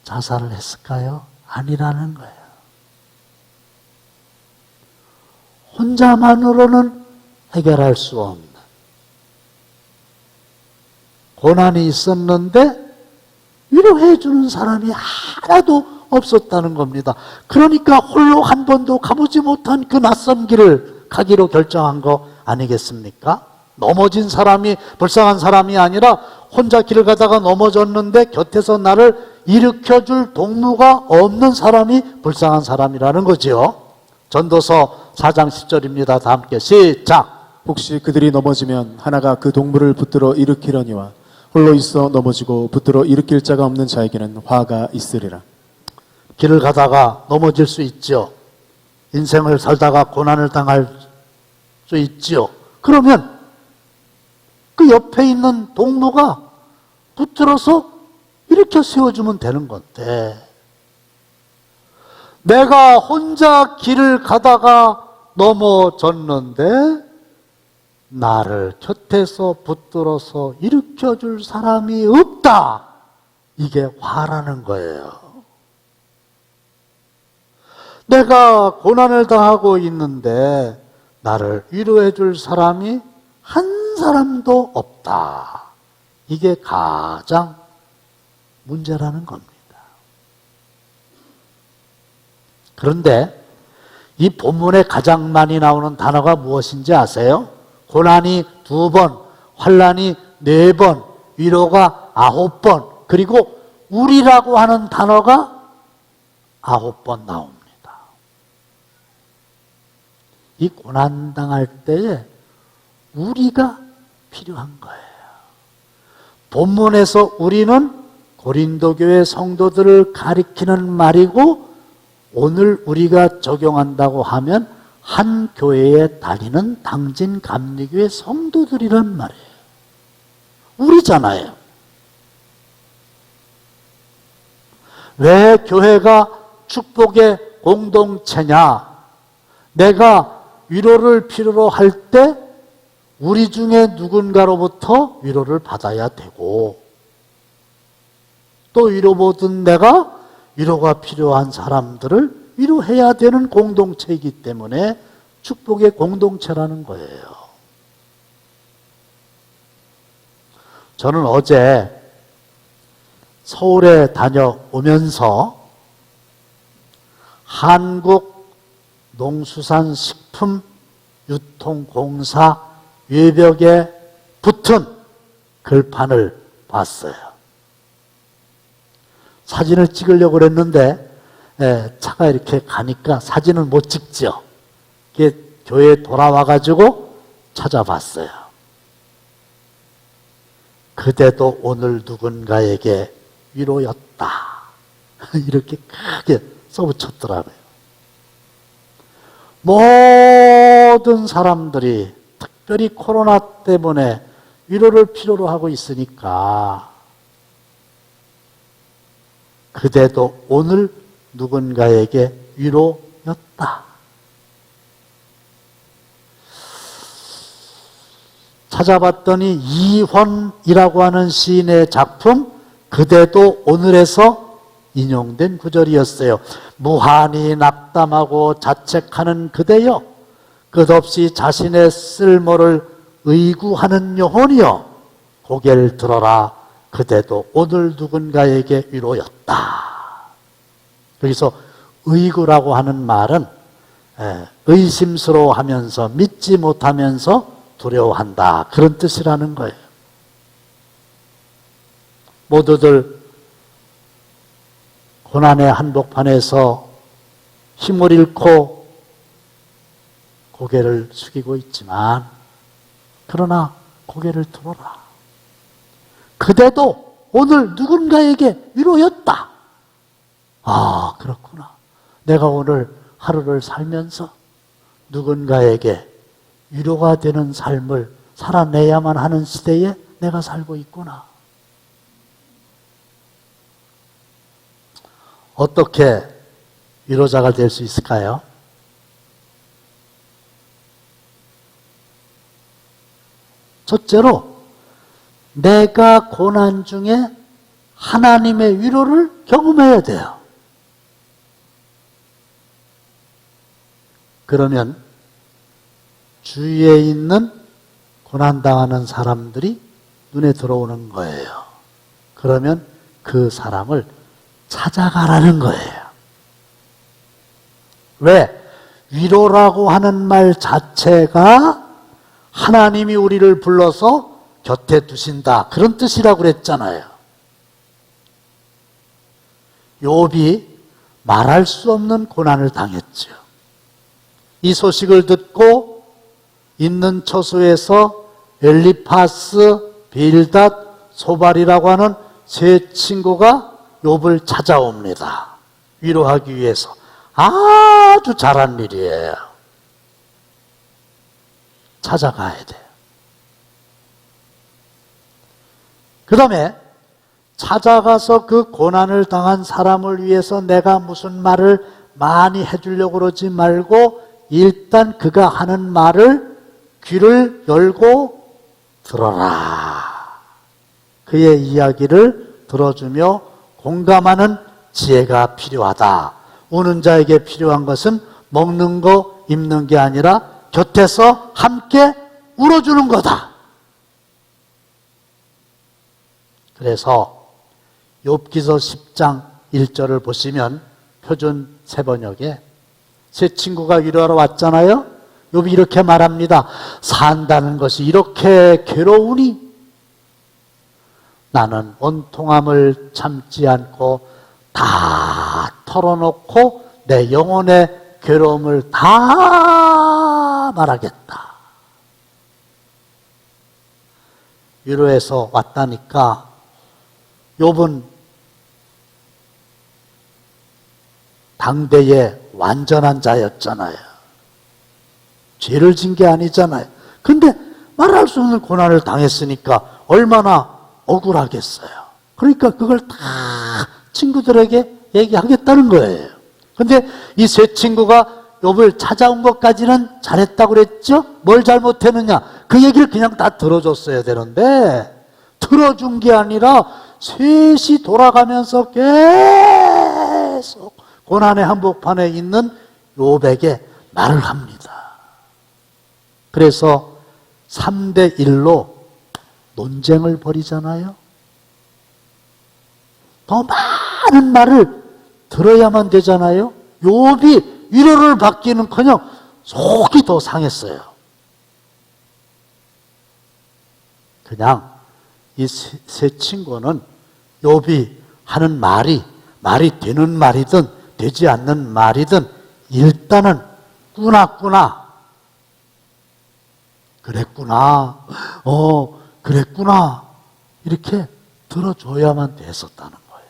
자살을 했을까요? 아니라는 거예요. 혼자만으로는 해결할 수 없는 고난이 있었는데 위로해 주는 사람이 하나도 없었다는 겁니다. 그러니까 홀로 한 번도 가보지 못한 그 낯선 길을 가기로 결정한 거 아니겠습니까? 넘어진 사람이 불쌍한 사람이 아니라 혼자 길을 가다가 넘어졌는데 곁에서 나를 일으켜줄 동무가 없는 사람이 불쌍한 사람이라는 거지요. 전도서 4장 10절입니다. 다 함께 시작. 혹시 그들이 넘어지면 하나가 그 동물을 붙들어 일으키려니와 홀로 있어 넘어지고 붙들어 일으킬 자가 없는 자에게는 화가 있으리라. 길을 가다가 넘어질 수 있죠. 인생을 살다가 고난을 당할 수 있죠. 그러면 그 옆에 있는 동무가 붙들어서 일으켜 세워주면 되는 건데, 내가 혼자 길을 가다가 넘어졌는데 나를 곁에서 붙들어서 일으켜줄 사람이 없다. 이게 화라는 거예요. 내가 고난을 당하고 있는데 나를 위로해줄 사람이 한 사람도 없다. 이게 가장 문제라는 겁니다. 그런데 이 본문에 가장 많이 나오는 단어가 무엇인지 아세요? 고난이 2번, 환난이 4번, 위로가 9번, 그리고 우리라고 하는 단어가 9번 나옵니다. 이 고난당할 때에 우리가 필요한 거예요. 본문에서 우리는 고린도 교회 성도들을 가리키는 말이고, 오늘 우리가 적용한다고 하면 한 교회에 다니는 당진 감리교회 성도들이란 말이에요. 우리잖아요. 왜 교회가 축복의 공동체냐? 내가 위로를 필요로 할 때 우리 중에 누군가로부터 위로를 받아야 되고, 또 위로받은 내가 위로가 필요한 사람들을 위로해야 되는 공동체이기 때문에 축복의 공동체라는 거예요. 저는 어제 서울에 다녀오면서 한국농수산식품유통공사 외벽에 붙은 글판을 봤어요. 사진을 찍으려고 그랬는데 차가 이렇게 가니까 사진을 못 찍죠. 교회에 돌아와가지고 찾아봤어요. 그대도 오늘 누군가에게 위로였다. 이렇게 크게 써붙였더라고요. 모든 사람들이 특별히 코로나 때문에 위로를 필요로 하고 있으니까 그대도 오늘 누군가에게 위로였다. 찾아봤더니 이헌이라고 하는 시인의 작품 그대도 오늘에서 인용된 구절이었어요. 무한히 낙담하고 자책하는 그대여, 끝없이 자신의 쓸모를 의구하는 영혼이여, 고개를 들어라. 그대도 오늘 누군가에게 위로였다. 여기서 의구라고 하는 말은 의심스러워하면서 믿지 못하면서 두려워한다, 그런 뜻이라는 거예요. 모두들 고난의 한복판에서 힘을 잃고 고개를 숙이고 있지만, 그러나 고개를 들어라. 그대도 오늘 누군가에게 위로였다. 아, 그렇구나. 내가 오늘 하루를 살면서 누군가에게 위로가 되는 삶을 살아내야만 하는 시대에 내가 살고 있구나. 어떻게 위로자가 될 수 있을까요? 첫째로, 내가 고난 중에 하나님의 위로를 경험해야 돼요. 그러면 주위에 있는 고난당하는 사람들이 눈에 들어오는 거예요. 그러면 그 사람을 찾아가라는 거예요. 왜? 위로라고 하는 말 자체가 하나님이 우리를 불러서 곁에 두신다, 그런 뜻이라고 그랬잖아요. 욥이 말할 수 없는 고난을 당했죠. 이 소식을 듣고 있는 처소에서 엘리파스, 빌닷, 소발이라고 하는 세 친구가 욥을 찾아옵니다. 위로하기 위해서. 아주 잘한 일이에요. 찾아가야 돼요. 그 다음에 찾아가서 그 고난을 당한 사람을 위해서 내가 무슨 말을 많이 해주려고 그러지 말고 일단 그가 하는 말을 귀를 열고 들어라. 그의 이야기를 들어주며 공감하는 지혜가 필요하다. 우는 자에게 필요한 것은 먹는 거, 입는 게 아니라 곁에서 함께 울어주는 거다. 그래서 욥기서 10장 1절을 보시면 표준 세번역에 세 친구가 위로하러 왔잖아요. 욥이 이렇게 말합니다. 산다는 것이 이렇게 괴로우니 나는 원통함을 참지 않고 다 털어놓고 내 영혼의 괴로움을 다 말하겠다. 위로해서 왔다니까 욥은 당대의 완전한 자였잖아요. 죄를 진 게 아니잖아요. 근데 말할 수 없는 고난을 당했으니까 얼마나 억울하겠어요. 그러니까 그걸 다 친구들에게 얘기하겠다는 거예요. 근데 이 세 친구가 욥을 찾아온 것까지는 잘했다고 그랬죠? 뭘 잘못했느냐? 그 얘기를 그냥 다 들어줬어야 되는데 들어준 게 아니라 셋이 돌아가면서 계속 고난의 한복판에 있는 욥에게 말을 합니다. 그래서 3대1로 논쟁을 벌이잖아요. 더 많은 말을 들어야만 되잖아요. 욥이 위로를 받기는커녕 속이 더 상했어요. 그냥 이 세 친구는 욥이 하는 말이 되는 말이든 되지 않는 말이든 일단은 꾸나 그랬구나, 그랬구나 이렇게 들어줘야만 됐었다는 거예요.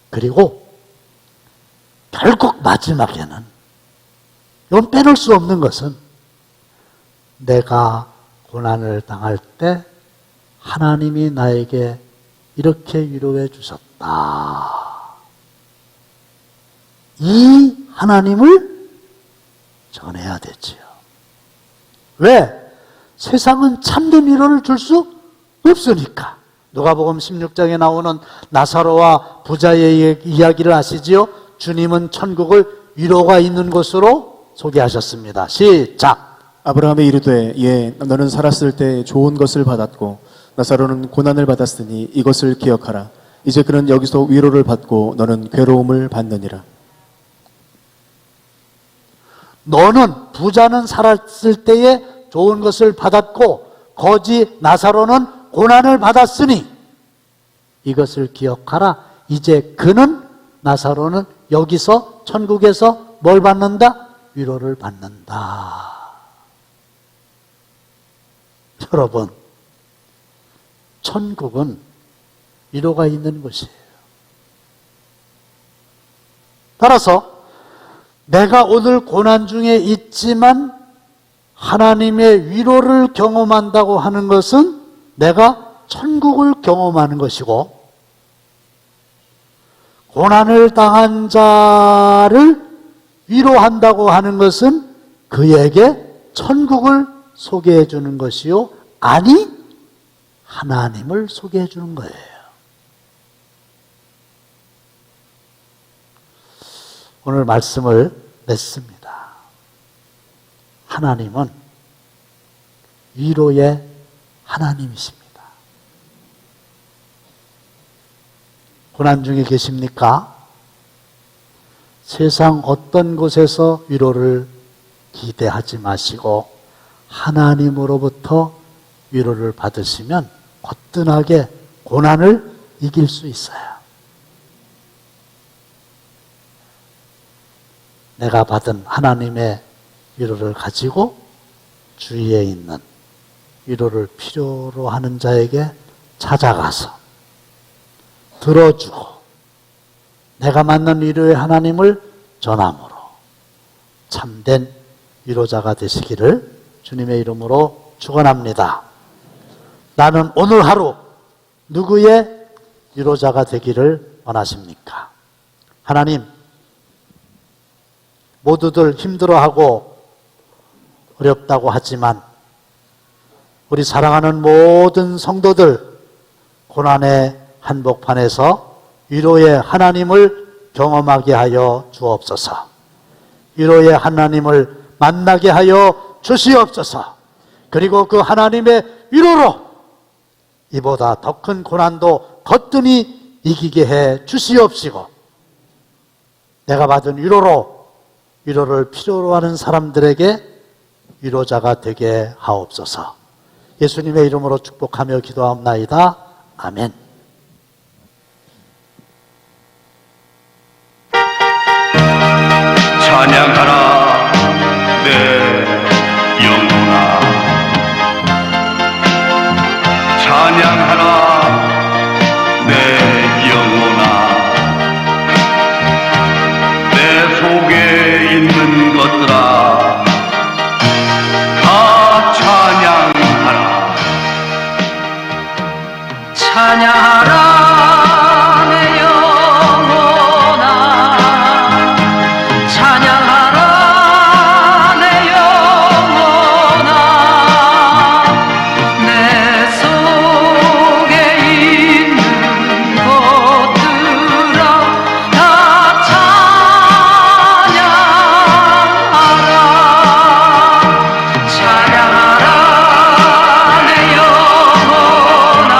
그리고 결국 마지막에는 이건 빼놓을 수 없는 것은 내가 고난을 당할 때 하나님이 나에게 이렇게 위로해 주셨다. 이 하나님을 전해야 되지요. 왜? 세상은 참된 위로를 줄 수 없으니까. 누가복음 16장에 나오는 나사로와 부자의 이야기를 아시지요? 주님은 천국을 위로가 있는 곳으로 소개하셨습니다. 시작. 아브라함이 이르되 예 너는 살았을 때 좋은 것을 받았고 나사로는 고난을 받았으니 이것을 기억하라. 이제 그는 여기서 위로를 받고 너는 괴로움을 받느니라. 너는 부자는 살았을 때에 좋은 것을 받았고 거지 나사로는 고난을 받았으니 이것을 기억하라. 이제 그는 나사로는 여기서 천국에서 뭘 받는다? 위로를 받는다. 여러분, 천국은 위로가 있는 곳이에요. 따라서 내가 오늘 고난 중에 있지만 하나님의 위로를 경험한다고 하는 것은 내가 천국을 경험하는 것이고, 고난을 당한 자를 위로한다고 하는 것은 그에게 천국을 소개해 주는 것이요, 아니 하나님을 소개해 주는 거예요. 오늘 말씀을 맺습니다. 하나님은 위로의 하나님이십니다. 고난 중에 계십니까? 세상 어떤 곳에서 위로를 기대하지 마시고 하나님으로부터 위로를 받으시면 거뜬하게 고난을 이길 수 있어요. 내가 받은 하나님의 위로를 가지고 주위에 있는 위로를 필요로 하는 자에게 찾아가서 들어주고 내가 만난 위로의 하나님을 전함으로 참된 위로자가 되시기를 주님의 이름으로 축원합니다. 나는 오늘 하루 누구의 위로자가 되기를 원하십니까? 하나님, 모두들 힘들어하고 어렵다고 하지만 우리 사랑하는 모든 성도들 고난의 한복판에서 위로의 하나님을 경험하게 하여 주옵소서. 위로의 하나님을 만나게 하여 주시옵소서. 그리고 그 하나님의 위로로 이보다 더 큰 고난도 거뜬히 이기게 해 주시옵시고, 내가 받은 위로로 위로를 필요로 하는 사람들에게 위로자가 되게 하옵소서. 예수님의 이름으로 축복하며 기도하옵나이다. 아멘. 찬양하라 내 영혼아, 찬양하라 내 영혼아, 내 속에 있는 것들아 다 찬양하라. 찬양하라 내 영혼아, 찬양하라 내 영혼아, 내 속에 있는 것들아 다 찬양하라. 찬양하라 내 영혼아,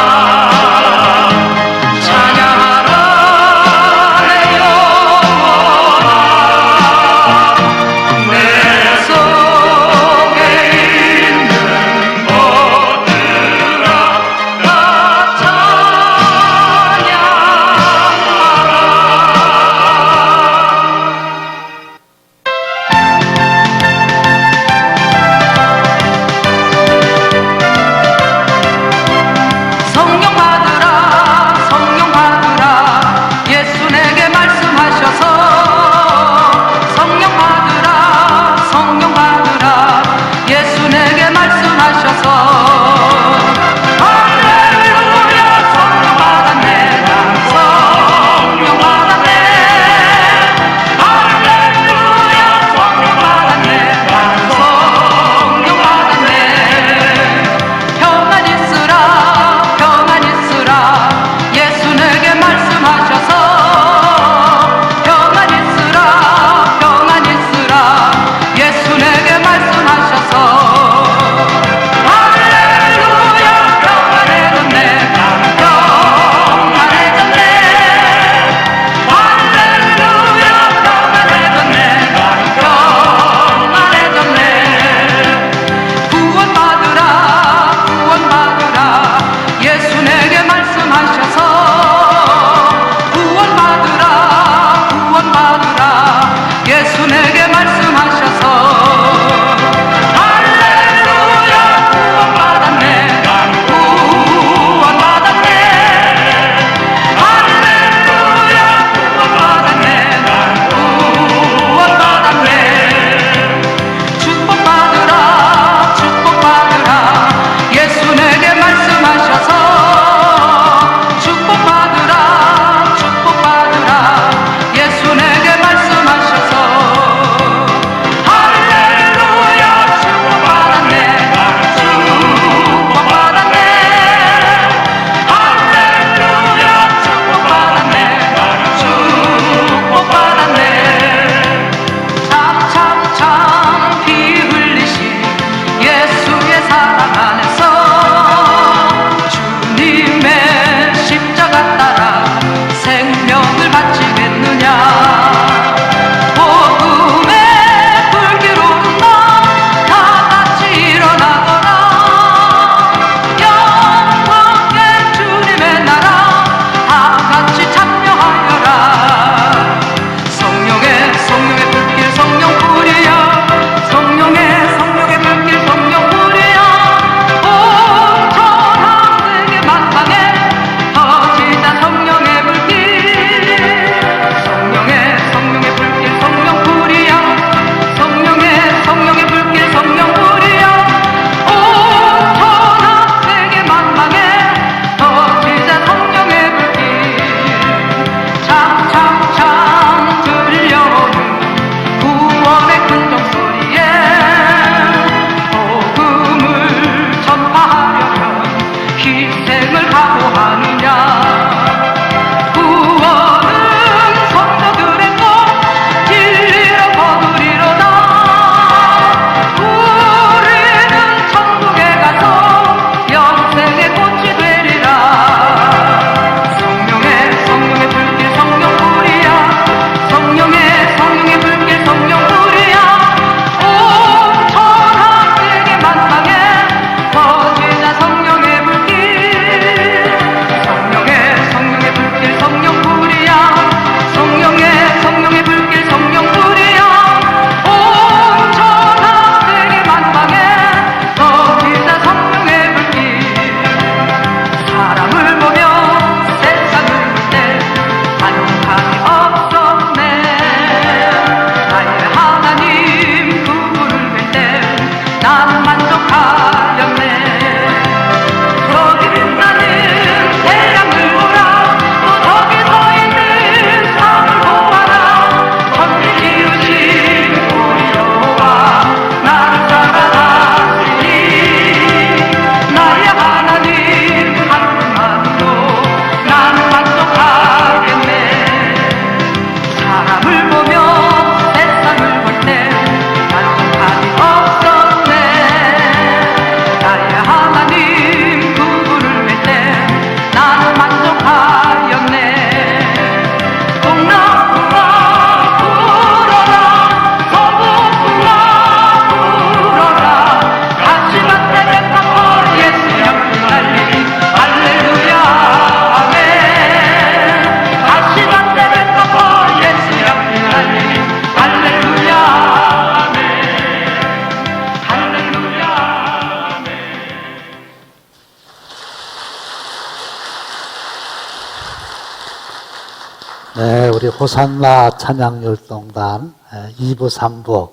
네, 우리 호산나 찬양율동단 2부, 3부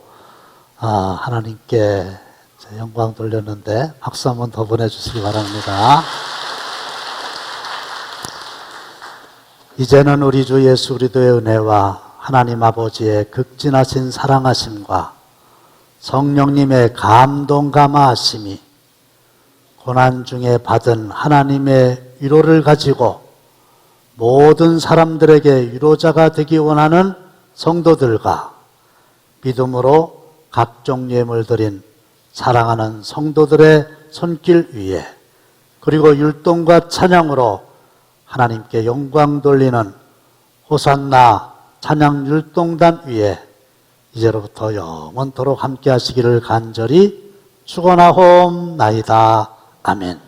하나님께 영광 돌렸는데 박수 한번 더 보내주시기 바랍니다. 이제는 우리 주 예수 그리스도의 은혜와 하나님 아버지의 극진하신 사랑하심과 성령님의 감동 감화하심이 고난 중에 받은 하나님의 위로를 가지고 모든 사람들에게 위로자가 되기 원하는 성도들과 믿음으로 각종 예물 드린 사랑하는 성도들의 손길 위에 그리고 율동과 찬양으로 하나님께 영광 돌리는 호산나 찬양 율동단 위에 이제로부터 영원토록 함께 하시기를 간절히 축원하옵나이다. 아멘.